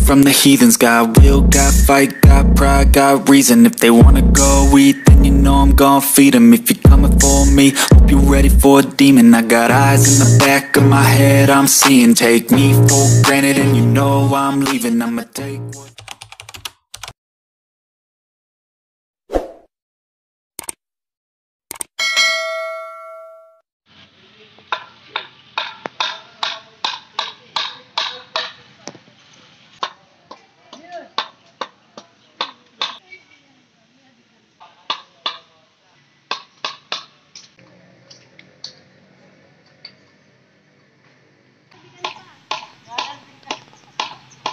from the heathens. Got will, got fight, got pride, got reason. If they wanna go eat, then you know I'm gon' feed them. If you're coming for me, hope you're ready for a demon. I got eyes in the back of my head, I'm seeing. Take me for granted and you know I'm leaving. I'ma take what...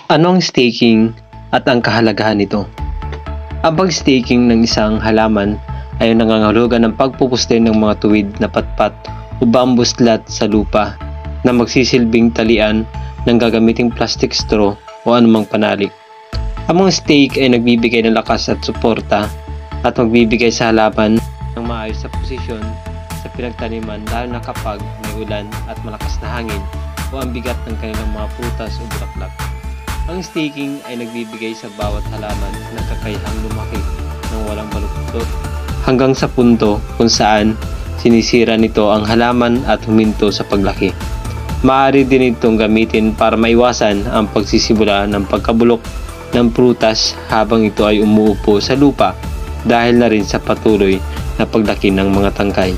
Ano ang staking at ang kahalagahan nito? Ang pag-staking ng isang halaman ay nangangahulugan ng pagpupuste ng mga tuwid na patpat o bamboo slat sa lupa na magsisilbing talian ng gagamiting plastic straw o anumang panalik. Ang mga stake ay nagbibigay ng lakas at suporta at magbibigay sa halaman ng maayos sa posisyon sa pinagtaniman, lalo na kapag may ulan at malakas na hangin o ang bigat ng kanilang mga prutas o bulaklak. Ang staking ay nagbibigay sa bawat halaman ng kakayahang lumaki ng walang baluktot hanggang sa punto kung saan sinisira nito ang halaman at huminto sa paglaki. Maaari din itong gamitin para maiwasan ang pagsisimula ng pagkabulok ng prutas habang ito ay umuupo sa lupa dahil na rin sa patuloy na paglaki ng mga tangkay.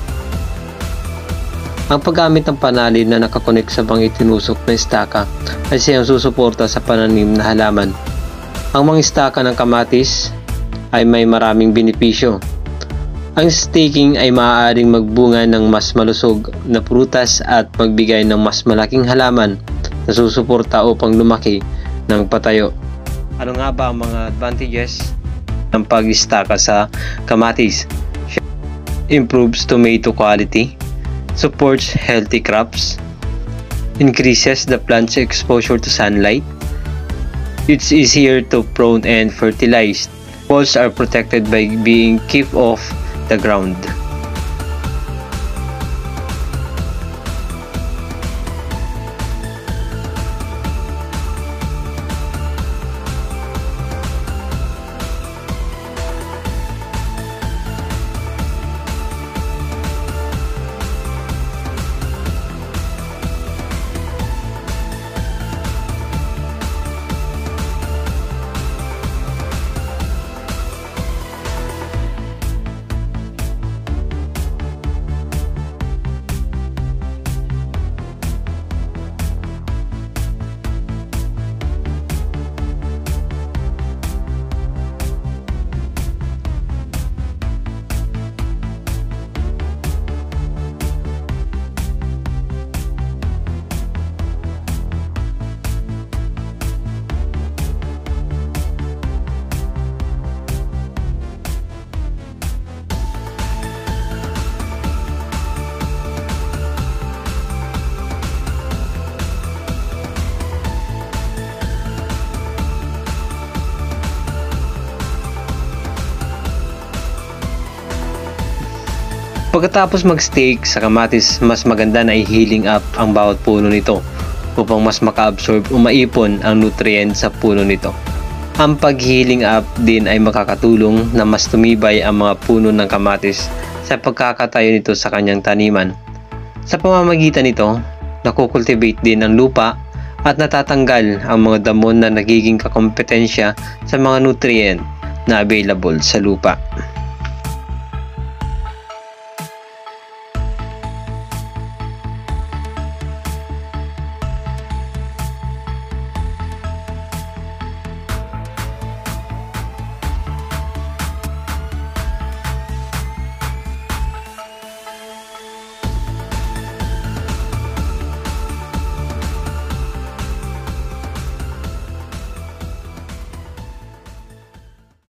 Ang paggamit ng panalin na nakakonek sa mga itinusok na estaka ay siyang susuporta sa pananim na halaman. Ang mga estaka ng kamatis ay may maraming benepisyo. Ang staking ay maaaring magbunga ng mas malusog na prutas at magbigay ng mas malaking halaman na susuporta upang lumaki ng patayo. Ano nga ba ang mga advantages ng pag-estaka sa kamatis? Improves tomato quality, supports healthy crops, increases the plant's exposure to sunlight, it's easier to prune and fertilize, poles are protected by being kept off the ground. Pagkatapos mag-stake sa kamatis, mas maganda na i-healing up ang bawat puno nito upang mas maka-absorb o maipon ang nutrients sa puno nito. Ang pag-healing up din ay makakatulong na mas tumibay ang mga puno ng kamatis sa pagkakatayo nito sa kanyang taniman. Sa pamamagitan nito, nakukultivate din ang lupa at natatanggal ang mga damo na nagiging kakompetensya sa mga nutrient na available sa lupa.